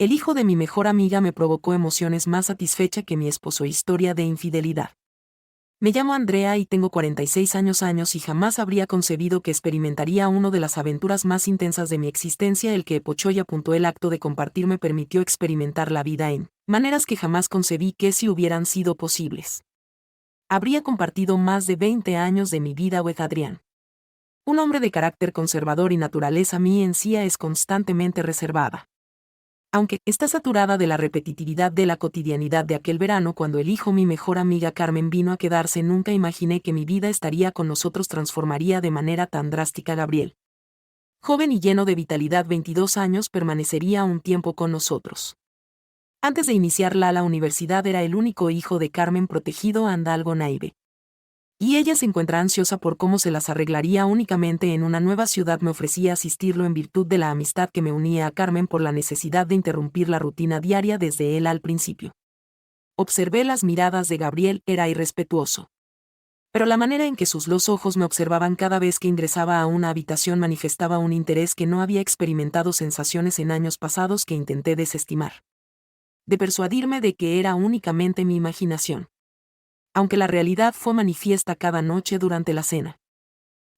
El hijo de mi mejor amiga me provocó emociones más satisfecha que mi esposo. Historia de infidelidad. Me llamo Andrea y tengo 46 años y jamás habría concebido que experimentaría una de las aventuras más intensas de mi existencia. El que Pochoya. El acto de compartir me permitió experimentar la vida en maneras que jamás concebí que si hubieran sido posibles. Habría compartido más de 20 años de mi vida with Adrián. Un hombre de carácter conservador y naturaleza mi encía es constantemente reservada. Aunque está saturada de la repetitividad de la cotidianidad de aquel verano cuando elijo mi mejor amiga Carmen vino a quedarse, nunca imaginé que mi vida estaría con nosotros, transformaría de manera tan drástica. Gabriel, joven y lleno de vitalidad, 22 años, permanecería un tiempo con nosotros. Antes de iniciar la universidad era el único hijo de Carmen, protegido, anda algo naive. Y ella se encuentra ansiosa por cómo se las arreglaría únicamente en una nueva ciudad. Me ofrecía asistirlo en virtud de la amistad que me unía a Carmen, por la necesidad de interrumpir la rutina diaria desde él al principio. Observé las miradas de Gabriel, era irrespetuoso. Pero la manera en que los ojos me observaban cada vez que ingresaba a una habitación manifestaba un interés que no había experimentado, sensaciones en años pasados que intenté desestimar. De persuadirme de que era únicamente mi imaginación. Aunque la realidad fue manifiesta cada noche durante la cena.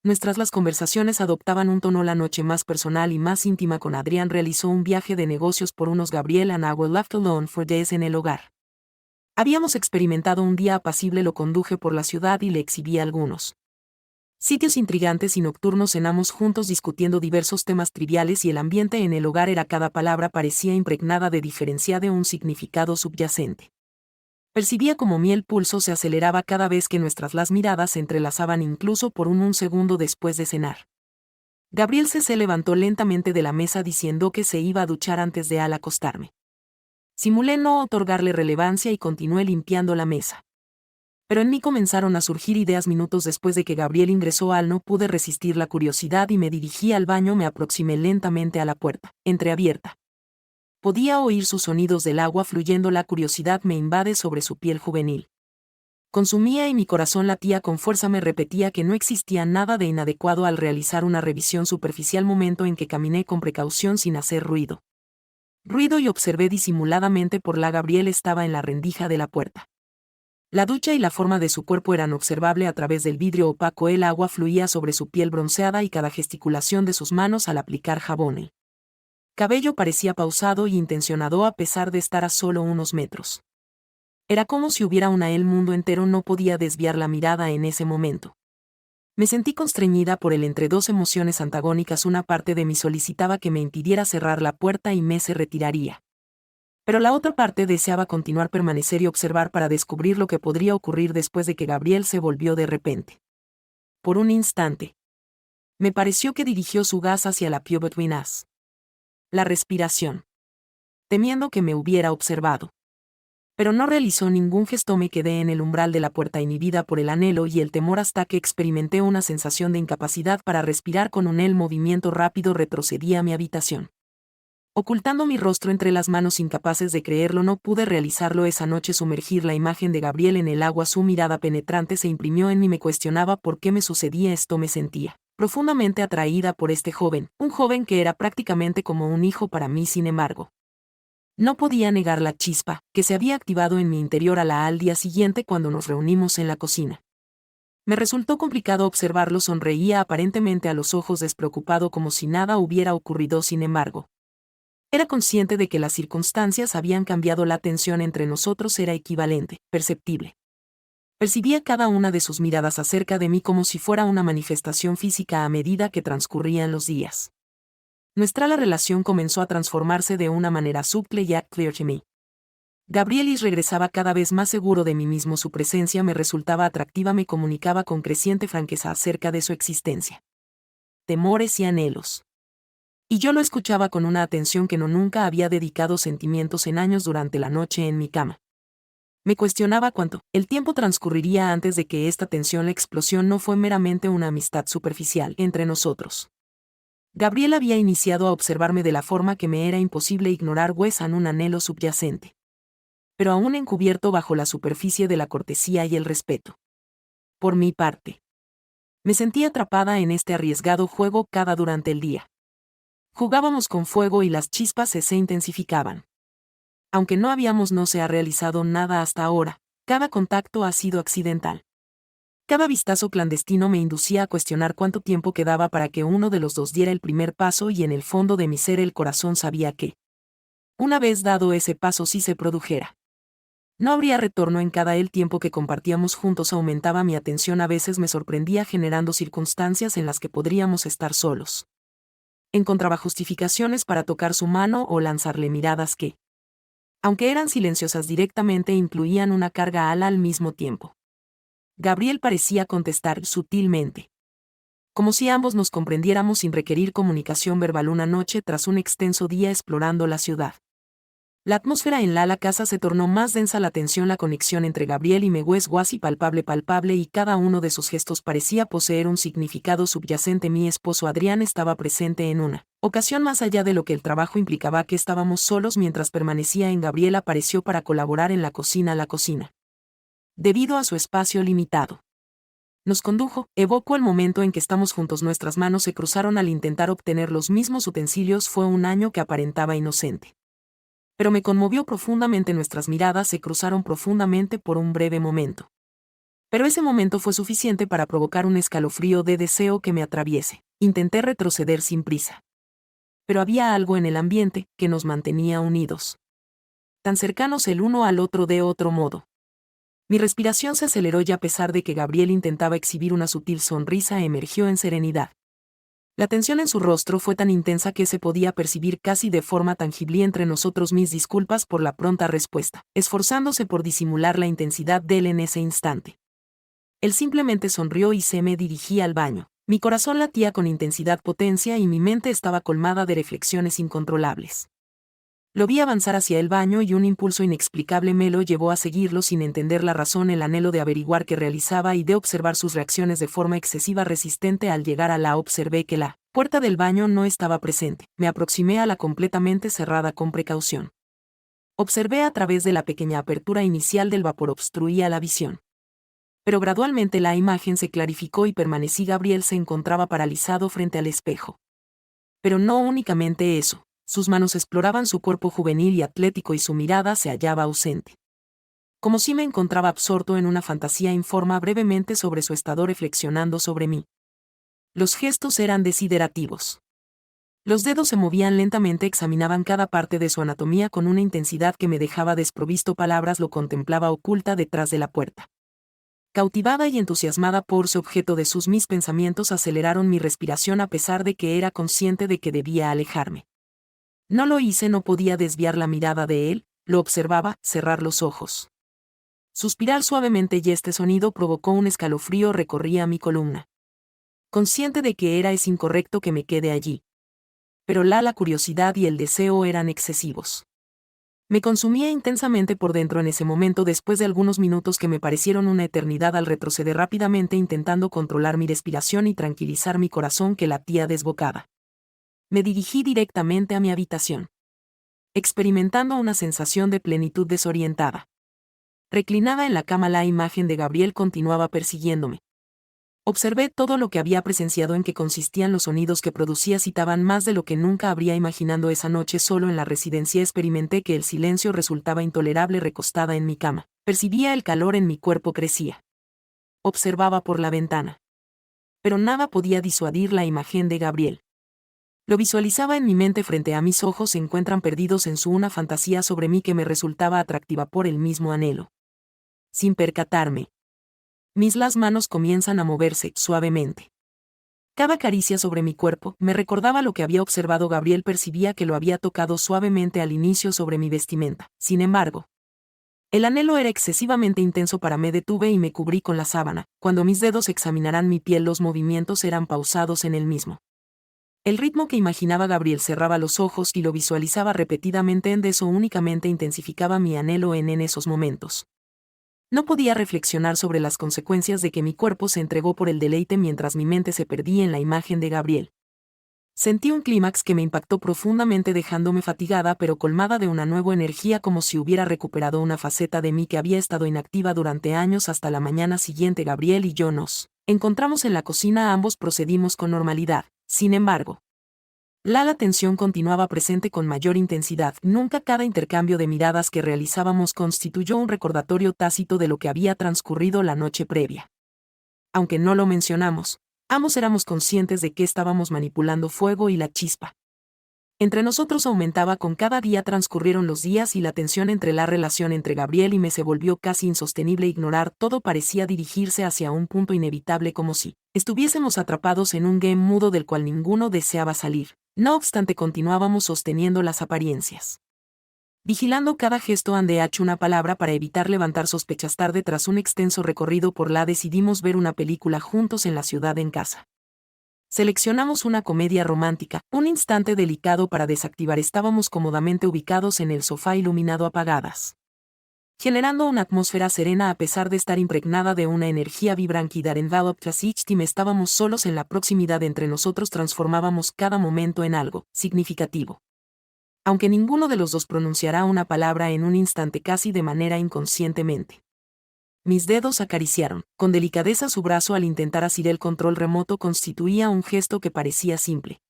Las conversaciones adoptaban un tono la noche más personal y más íntima. Con Adrián realizó un viaje de negocios por unos. Gabriel and I were left alone for days en el hogar. Habíamos experimentado un día apacible, lo conduje por la ciudad y le exhibí algunos sitios intrigantes y nocturnos. Cenamos juntos discutiendo diversos temas triviales y el ambiente en el hogar era, cada palabra parecía impregnada de diferencia, de un significado subyacente. Percibía como mi pulso se aceleraba cada vez que las miradas se entrelazaban, incluso por un segundo después de cenar. Gabriel se levantó lentamente de la mesa diciendo que se iba a duchar antes de acostarme. Simulé no otorgarle relevancia y continué limpiando la mesa. Pero en mí comenzaron a surgir ideas. Minutos después de que Gabriel ingresó no pude resistir la curiosidad y me dirigí al baño. Me aproximé lentamente a la puerta, entreabierta. Podía oír sus sonidos del agua fluyendo. La curiosidad me invade sobre su piel juvenil. Consumía y mi corazón latía con fuerza. Me repetía que no existía nada de inadecuado al realizar una revisión superficial. Momento en que caminé con precaución sin hacer ruido. Y observé disimuladamente por la. Gabriel estaba en la rendija de la puerta. La ducha y la forma de su cuerpo eran observable a través del vidrio opaco. El agua fluía sobre su piel bronceada y cada gesticulación de sus manos al aplicar jabón. El cabello parecía pausado y intencionado a pesar de estar a solo unos metros. Era como si hubiera el mundo entero. No podía desviar la mirada en ese momento. Me sentí constreñida por él entre dos emociones antagónicas. Una parte de mí solicitaba que me impidiera cerrar la puerta y se retiraría. Pero la otra parte deseaba continuar, permanecer y observar para descubrir lo que podría ocurrir después de que Gabriel se volvió de repente. Por un instante. Me pareció que dirigió su gas hacia la pew between us. La respiración. Temiendo que me hubiera observado. Pero no realizó ningún gesto. Me quedé en el umbral de la puerta, inhibida por el anhelo y el temor, hasta que experimenté una sensación de incapacidad para respirar. Con un movimiento rápido retrocedí a mi habitación. Ocultando mi rostro entre las manos, incapaces de creerlo. No pude realizarlo esa noche. Sumergir la imagen de Gabriel en el agua. Su mirada penetrante se imprimió en mí. Me cuestionaba por qué me sucedía esto. Me sentía profundamente atraída por este joven, un joven que era prácticamente como un hijo para mí. Sin embargo, no podía negar la chispa que se había activado en mi interior al día siguiente cuando nos reunimos en la cocina. Me resultó complicado observarlo. Sonreía aparentemente a los ojos, despreocupado, como si nada hubiera ocurrido. Sin embargo, era consciente de que las circunstancias habían cambiado. La tensión entre nosotros era equivalente, perceptible. Percibía cada una de sus miradas acerca de mí como si fuera una manifestación física a medida que transcurrían los días. La relación comenzó a transformarse de una manera subtle yet clear to me. Gabrielis regresaba cada vez más seguro de mí mismo. Su presencia me resultaba atractiva. Me comunicaba con creciente franqueza acerca de su existencia, temores y anhelos. Y yo lo escuchaba con una atención que nunca había dedicado sentimientos en años. Durante la noche en mi cama, me cuestionaba cuánto el tiempo transcurriría antes de que esta tensión, la explosión, no fue meramente una amistad superficial entre nosotros. Gabriel había iniciado a observarme de la forma que me era imposible ignorar. Huesan un anhelo subyacente, pero aún encubierto bajo la superficie de la cortesía y el respeto. Por mi parte, me sentía atrapada en este arriesgado juego. Durante el día jugábamos con fuego y las chispas se intensificaban. Aunque no se ha realizado nada hasta ahora, cada contacto ha sido accidental. Cada vistazo clandestino me inducía a cuestionar cuánto tiempo quedaba para que uno de los dos diera el primer paso, y en el fondo de mi ser el corazón sabía que, una vez dado ese paso, si se produjera, no habría retorno. En cada el tiempo que compartíamos juntos aumentaba mi atención, a veces me sorprendía generando circunstancias en las que podríamos estar solos. Encontraba justificaciones para tocar su mano o lanzarle miradas que, aunque eran silenciosas, directamente incluían una carga al mismo tiempo. Gabriel parecía contestar sutilmente, como si ambos nos comprendiéramos sin requerir comunicación verbal. Una noche, tras un extenso día explorando la ciudad, la atmósfera en la casa se tornó más densa. La tensión, la conexión entre Gabriel y me es casi palpable, y cada uno de sus gestos parecía poseer un significado subyacente. Mi esposo Adrián estaba presente en una ocasión más allá de lo que el trabajo implicaba, que estábamos solos mientras permanecía en Gabriel. Apareció para colaborar en la cocina. Debido a su espacio limitado, nos condujo. Evoco el momento en que estamos juntos, nuestras manos se cruzaron al intentar obtener los mismos utensilios. Fue un año que aparentaba inocente, pero me conmovió profundamente. Nuestras miradas se cruzaron profundamente por un breve momento. Pero ese momento fue suficiente para provocar un escalofrío de deseo que me atraviese. Intenté retroceder sin prisa, pero había algo en el ambiente que nos mantenía unidos, tan cercanos el uno al otro de otro modo. Mi respiración se aceleró, y a pesar de que Gabriel intentaba exhibir una sutil sonrisa, emergió en serenidad. La tensión en su rostro fue tan intensa que se podía percibir casi de forma tangible entre nosotros. Mis disculpas por la pronta respuesta, esforzándose por disimular la intensidad de él en ese instante. Él simplemente sonrió y se me dirigía al baño. Mi corazón latía con intensidad, potencia, y mi mente estaba colmada de reflexiones incontrolables. Lo vi avanzar hacia el baño, y un impulso inexplicable me lo llevó a seguirlo sin entender la razón, el anhelo de averiguar qué realizaba y de observar sus reacciones de forma excesiva resistente. Al llegar a la observé que la puerta del baño no estaba presente. Me aproximé a la completamente cerrada con precaución. Observé a través de la pequeña apertura inicial del vapor, obstruía la visión. Pero gradualmente la imagen se clarificó y permanecí. Gabriel se encontraba paralizado frente al espejo. Pero no únicamente eso. Sus manos exploraban su cuerpo juvenil y atlético, y su mirada se hallaba ausente. Como si me encontraba absorto en una fantasía. Informa brevemente sobre su estado, reflexionando sobre mí. Los gestos eran desiderativos. Los dedos se movían lentamente, examinaban cada parte de su anatomía con una intensidad que me dejaba desprovisto palabras. Lo contemplaba oculta detrás de la puerta. Cautivada y entusiasmada por su objeto, mis pensamientos aceleraron mi respiración, a pesar de que era consciente de que debía alejarme. No lo hice, no podía desviar la mirada de él. Lo observaba, cerrar los ojos, suspirar suavemente, y este sonido provocó un escalofrío, recorría mi columna. Consciente de que es incorrecto que me quede allí, pero la curiosidad y el deseo eran excesivos. Me consumía intensamente por dentro en ese momento. Después de algunos minutos que me parecieron una eternidad, al retroceder rápidamente intentando controlar mi respiración y tranquilizar mi corazón que latía desbocada, me dirigí directamente a mi habitación, experimentando una sensación de plenitud desorientada. Reclinada en la cama, la imagen de Gabriel continuaba persiguiéndome. Observé todo lo que había presenciado, en qué consistían los sonidos que producía. Citaban más de lo que nunca habría imaginado. Esa noche, solo en la residencia, experimenté que el silencio resultaba intolerable. Recostada en mi cama, percibía el calor en mi cuerpo crecía. Observaba por la ventana, pero nada podía disuadir la imagen de Gabriel. Lo visualizaba en mi mente. Frente a mis ojos se encuentran perdidos en una fantasía sobre mí que me resultaba atractiva por el mismo anhelo. Sin percatarme, las manos comienzan a moverse suavemente. Cada caricia sobre mi cuerpo me recordaba lo que había observado. Gabriel percibía que lo había tocado suavemente al inicio sobre mi vestimenta. Sin embargo, el anhelo era excesivamente intenso para me detuve y me cubrí con la sábana. Cuando mis dedos examinaran mi piel, los movimientos eran pausados en el mismo. El ritmo que imaginaba. Gabriel cerraba los ojos y lo visualizaba repetidamente. Eso únicamente intensificaba mi anhelo en esos momentos. No podía reflexionar sobre las consecuencias de que mi cuerpo se entregó por el deleite mientras mi mente se perdía en la imagen de Gabriel. Sentí un clímax que me impactó profundamente, dejándome fatigada pero colmada de una nueva energía, como si hubiera recuperado una faceta de mí que había estado inactiva durante años. Hasta la mañana siguiente, Gabriel y yo nos encontramos en la cocina. Ambos procedimos con normalidad. Sin embargo, La tensión continuaba presente con mayor intensidad. Nunca cada intercambio de miradas que realizábamos constituyó un recordatorio tácito de lo que había transcurrido la noche previa. Aunque no lo mencionamos, ambos éramos conscientes de que estábamos manipulando fuego y la chispa. Entre nosotros aumentaba con cada día transcurrieron los días y la tensión entre la relación entre Gabriel y me se volvió casi insostenible. Ignorar todo parecía dirigirse hacia un punto inevitable, como si estuviésemos atrapados en un game mudo del cual ninguno deseaba salir. No obstante, continuábamos sosteniendo las apariencias. Vigilando cada gesto ande hecho una palabra para evitar levantar sospechas. Tarde, tras un extenso recorrido por la, decidimos ver una película juntos en la ciudad en casa. Seleccionamos una comedia romántica, un instante delicado para desactivar. Estábamos cómodamente ubicados en el sofá iluminado apagadas, generando una atmósfera serena a pesar de estar impregnada de una energía vibrante. Estábamos solos en la proximidad entre nosotros, transformábamos cada momento en algo significativo. Aunque ninguno de los dos pronunciará una palabra en un instante, casi de manera inconscientemente. Mis dedos acariciaron con delicadeza su brazo al intentar asir el control remoto. Constituía un gesto que parecía simple,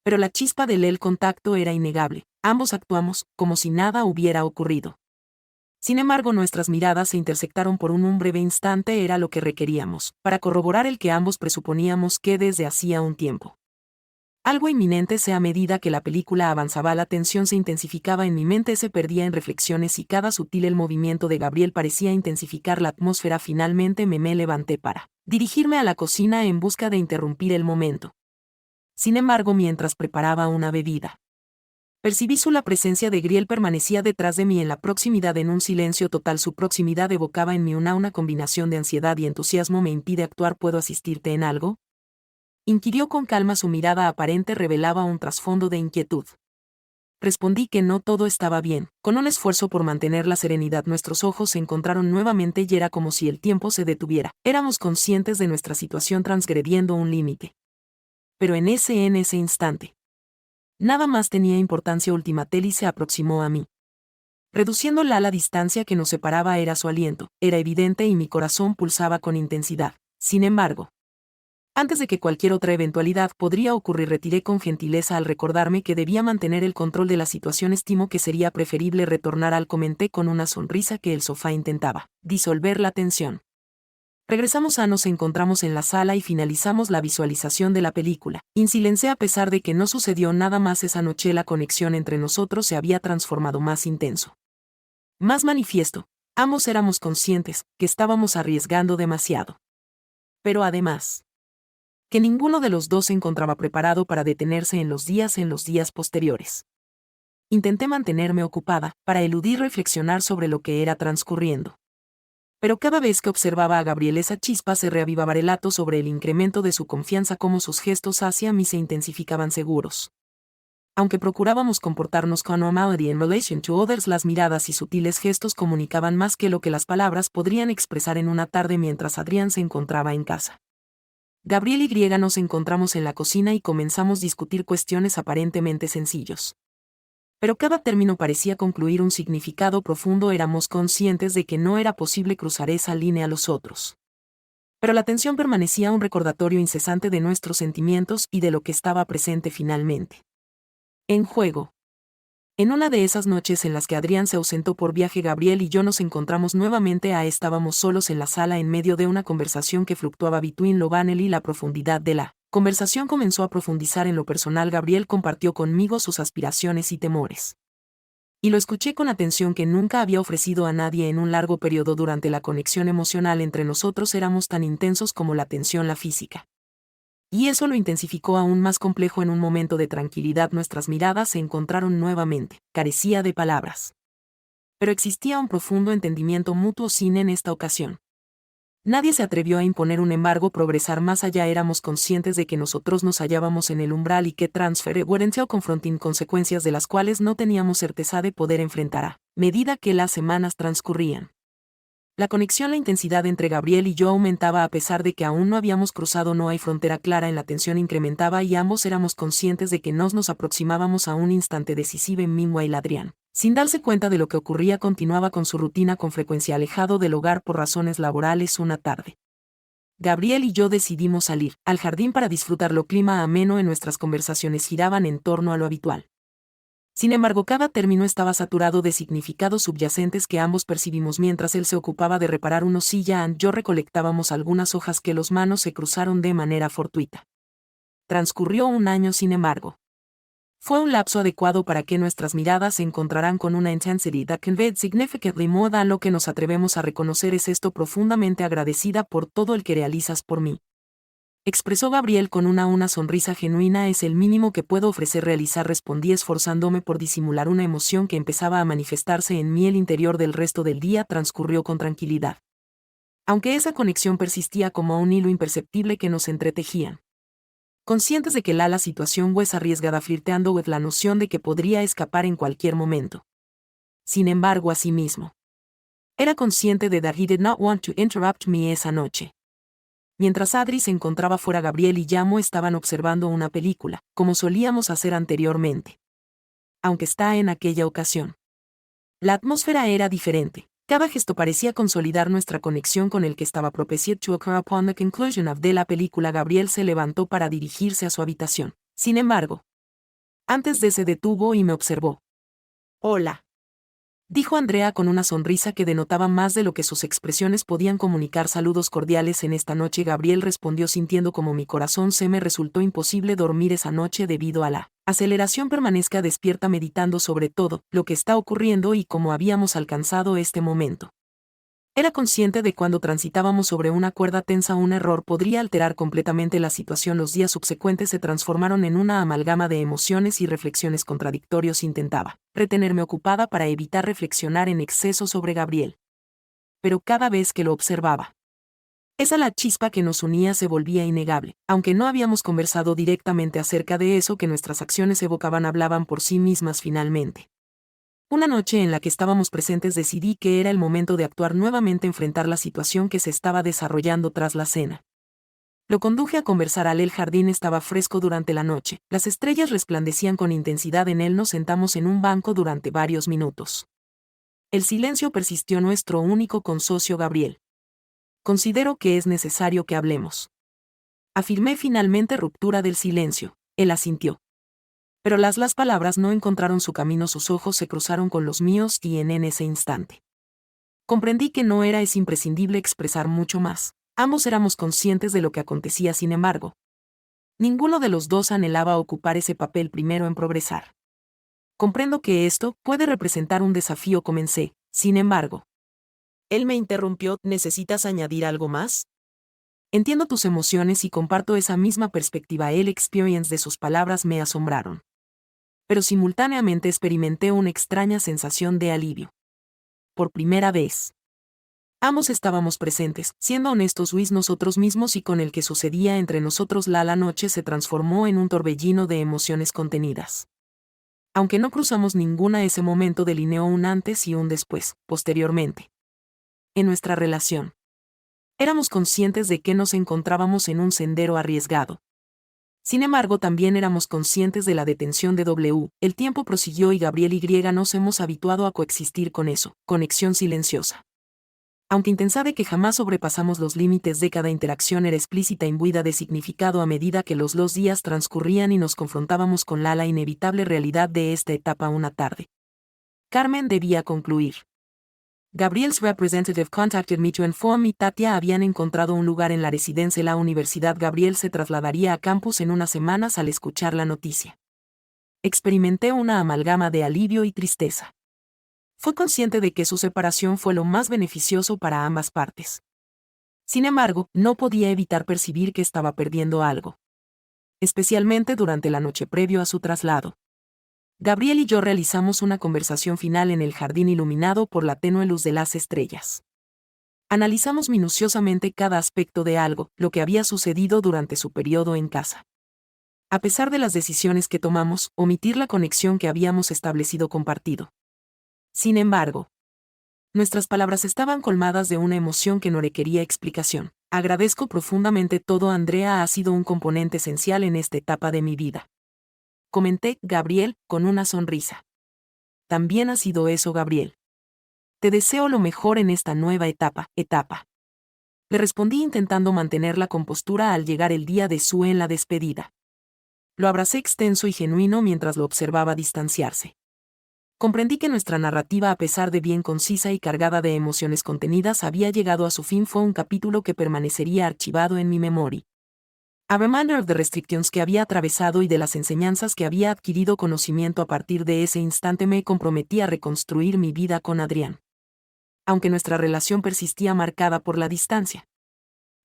pero la chispa del contacto era innegable. Ambos actuamos como si nada hubiera ocurrido. Sin embargo, nuestras miradas se intersectaron por un breve instante. Era lo que requeríamos para corroborar el que ambos presuponíamos que desde hacía un tiempo. Algo inminente. A medida que la película avanzaba, la tensión se intensificaba en mi mente, se perdía en reflexiones y cada sutil el movimiento de Gabriel parecía intensificar la atmósfera. Finalmente me levanté para dirigirme a la cocina en busca de interrumpir el momento. Sin embargo, mientras preparaba una bebida, percibí la presencia de Gabriel. Permanecía detrás de mí en la proximidad en un silencio total. Su proximidad evocaba en mí una combinación de ansiedad y entusiasmo. ¿Me impide actuar? ¿Puedo asistirte en algo?, inquirió con calma. Su mirada aparente revelaba un trasfondo de inquietud. Respondí que no, todo estaba bien. Con un esfuerzo por mantener la serenidad, nuestros ojos se encontraron nuevamente y era como si el tiempo se detuviera. Éramos conscientes de nuestra situación transgrediendo un límite. Pero en ese instante, nada más tenía importancia. Ultimatelli se aproximó a mí, reduciendo la distancia que nos separaba. Era su aliento, era evidente y mi corazón pulsaba con intensidad. Sin embargo, antes de que cualquier otra eventualidad podría ocurrir, retiré con gentileza al recordarme que debía mantener el control de la situación. Estimo que sería preferible retornar al, comenté con una sonrisa que el sofá intentaba disolver la tensión. Regresamos nos encontramos en la sala y finalizamos la visualización de la película. Silencié a pesar de que no sucedió nada más esa noche. La conexión entre nosotros se había transformado más intenso, más manifiesto. Ambos éramos conscientes que estábamos arriesgando demasiado. Pero además, que ninguno de los dos se encontraba preparado para detenerse en los días posteriores. Intenté mantenerme ocupada, para eludir reflexionar sobre lo que era transcurriendo. Pero cada vez que observaba a Gabriel, esa chispa se reavivaba. Relato sobre el incremento de su confianza, como sus gestos hacia mí se intensificaban seguros. Aunque procurábamos comportarnos con normality in relation to others, las miradas y sutiles gestos comunicaban más que lo que las palabras podrían expresar. En una tarde, mientras Adrián se encontraba en casa, Gabriel y nos encontramos en la cocina y comenzamos a discutir cuestiones aparentemente sencillos. Pero cada término parecía concluir un significado profundo. Éramos conscientes de que no era posible cruzar esa línea a los otros. Pero la tensión permanecía, un recordatorio incesante de nuestros sentimientos y de lo que estaba presente finalmente en juego. En una de esas noches en las que Adrián se ausentó por viaje, Gabriel y yo nos encontramos nuevamente. Estábamos solos en la sala en medio de una conversación que fluctuaba between lo banal y la profundidad de la conversación comenzó a profundizar en lo personal. Gabriel compartió conmigo sus aspiraciones y temores. Y lo escuché con atención que nunca había ofrecido a nadie en un largo periodo. Durante la conexión emocional entre nosotros éramos tan intensos como la tensión, la física. Y eso lo intensificó aún más complejo. En un momento de tranquilidad nuestras miradas se encontraron nuevamente. Carecía de palabras, pero existía un profundo entendimiento mutuo. En esta ocasión, nadie se atrevió a imponer un embargo, progresar más allá. Éramos conscientes de que nosotros nos hallábamos en el umbral y que transferencia o confronting consecuencias de las cuales no teníamos certeza de poder enfrentar a medida que las semanas transcurrían. La conexión, la intensidad entre Gabriel y yo aumentaba a pesar de que aún no habíamos cruzado. No hay frontera clara. En la tensión incrementaba y ambos éramos conscientes de que nos aproximábamos a un instante decisivo. Meanwhile, Adrián, sin darse cuenta de lo que ocurría, continuaba con su rutina, con frecuencia alejado del hogar por razones laborales. Una tarde, Gabriel y yo decidimos salir al jardín para disfrutarlo. Clima ameno en nuestras conversaciones giraban en torno a lo habitual. Sin embargo, cada término estaba saturado de significados subyacentes que ambos percibimos mientras él se ocupaba de reparar una silla y yo recolectábamos algunas hojas que los manos se cruzaron de manera fortuita. Transcurrió un año, sin embargo. Fue un lapso adecuado para que nuestras miradas se encontraran con una intensity that conveyed significantly more than lo que nos atrevemos a reconocer. Es esto profundamente agradecida por todo el que realizas por mí. Expresó Gabriel con una sonrisa genuina. Es el mínimo que puedo ofrecer realizar, respondí esforzándome por disimular una emoción que empezaba a manifestarse en mí. El interior del resto del día transcurrió con tranquilidad. Aunque esa conexión persistía como un hilo imperceptible que nos entretejían. Conscientes de que la situación es arriesgada, flirteando con la noción de que podría escapar en cualquier momento. Sin embargo, asimismo, era consciente de that he did not want to interrupt me esa noche. Mientras Adri se encontraba fuera, Gabriel y Yamo estaban observando una película, como solíamos hacer anteriormente. Aunque está en aquella ocasión, la atmósfera era diferente. Cada gesto parecía consolidar nuestra conexión con el que estaba propicio to occur upon the conclusion of de la película. Gabriel se levantó para dirigirse a su habitación. Sin embargo, antes de se detuvo y me observó. «Hola», dijo Andrea con una sonrisa que denotaba más de lo que sus expresiones podían comunicar. «Saludos cordiales en esta noche», Gabriel respondió sintiendo como mi corazón se me resultó imposible dormir esa noche debido a la aceleración. Permanezca despierta meditando sobre todo lo que está ocurriendo y cómo habíamos alcanzado este momento. Era consciente de cuando transitábamos sobre una cuerda tensa un error podría alterar completamente la situación. Los días subsecuentes se transformaron en una amalgama de emociones y reflexiones contradictorios. Intentaba retenerme ocupada para evitar reflexionar en exceso sobre Gabriel. Pero cada vez que lo observaba, la chispa que nos unía se volvía innegable. Aunque no habíamos conversado directamente acerca de eso que nuestras acciones evocaban, hablaban por sí mismas finalmente. Una noche en la que estábamos presentes decidí que era el momento de actuar nuevamente, enfrentar la situación que se estaba desarrollando tras la cena. Lo conduje a conversar. El jardín estaba fresco durante la noche, las estrellas resplandecían con intensidad en él. Nos sentamos en un banco durante varios minutos. El silencio persistió, nuestro único consocio. Gabriel: «Considero que es necesario que hablemos», afirmé finalmente. Ruptura del silencio. Él asintió. Pero las palabras no encontraron su camino. Sus ojos se cruzaron con los míos y en ese instante comprendí que no era imprescindible expresar mucho más. Ambos éramos conscientes de lo que acontecía. Sin embargo, ninguno de los dos anhelaba ocupar ese papel primero en progresar. «Comprendo que esto puede representar un desafío», comencé. Sin embargo, él me interrumpió. «¿Necesitas añadir algo más? Entiendo tus emociones y comparto esa misma perspectiva». El experience de sus palabras me asombraron. Pero simultáneamente experimenté una extraña sensación de alivio. Por primera vez, ambos estábamos presentes, siendo honestos nosotros mismos y con el que sucedía entre nosotros. La noche se transformó en un torbellino de emociones contenidas. Aunque no cruzamos ninguna, ese momento delineó un antes y un después. Posteriormente, en nuestra relación, éramos conscientes de que nos encontrábamos en un sendero arriesgado. Sin embargo, también éramos conscientes de la detención de el tiempo prosiguió y Gabriel y nos hemos habituado a coexistir con eso, conexión silenciosa. Aunque intensa de que jamás sobrepasamos los límites de cada interacción, era explícita, imbuida de significado a medida que los días transcurrían y nos confrontábamos con la inevitable realidad de esta etapa. Una tarde, Carmen debía concluir. Gabriel's representative contacted me to inform me Tatia habían encontrado un lugar en la residencia de la universidad. Gabriel se trasladaría a campus en unas semanas. Al escuchar la noticia, experimenté una amalgama de alivio y tristeza. Fue consciente de que su separación fue lo más beneficioso para ambas partes. Sin embargo, no podía evitar percibir que estaba perdiendo algo. Especialmente durante la noche previo a su traslado. Gabriel y yo realizamos una conversación final en el jardín iluminado por la tenue luz de las estrellas. Analizamos minuciosamente cada aspecto de algo, lo que había sucedido durante su periodo en casa. A pesar de las decisiones que tomamos, omitir la conexión que habíamos establecido compartido. Sin embargo, nuestras palabras estaban colmadas de una emoción que no requería explicación. «Agradezco profundamente todo. Andrea ha sido un componente esencial en esta etapa de mi vida», comenté. Gabriel, con una sonrisa. «También ha sido eso, Gabriel. Te deseo lo mejor en esta nueva etapa. Le respondí intentando mantener la compostura al llegar el día de Sue en la despedida. Lo abracé extenso y genuino mientras lo observaba distanciarse. Comprendí que nuestra narrativa, a pesar de bien concisa y cargada de emociones contenidas, había llegado a su fin. Fue un capítulo que permanecería archivado en mi memoria. A reminder of the restrictions que había atravesado y de las enseñanzas que había adquirido conocimiento a partir de ese instante, me comprometí a reconstruir mi vida con Adrián. Aunque nuestra relación persistía marcada por la distancia,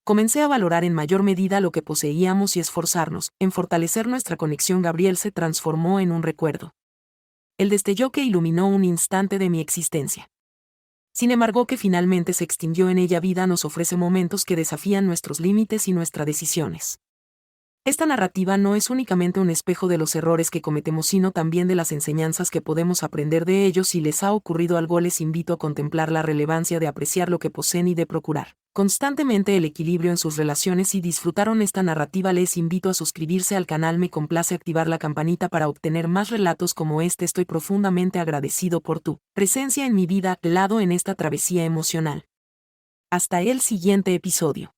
comencé a valorar en mayor medida lo que poseíamos y esforzarnos en fortalecer nuestra conexión. Gabriel se transformó en un recuerdo. El destello que iluminó un instante de mi existencia. Sin embargo, que finalmente se extinguió en ella. Vida nos ofrece momentos que desafían nuestros límites y nuestras decisiones. Esta narrativa no es únicamente un espejo de los errores que cometemos, sino también de las enseñanzas que podemos aprender de ellos. Si les ha ocurrido algo, les invito a contemplar la relevancia de apreciar lo que poseen y de procurar constantemente el equilibrio en sus relaciones. Si disfrutaron esta narrativa, les invito a suscribirse al canal. Me complace activar la campanita para obtener más relatos como este. Estoy profundamente agradecido por tu presencia en mi vida, lado en esta travesía emocional. Hasta el siguiente episodio.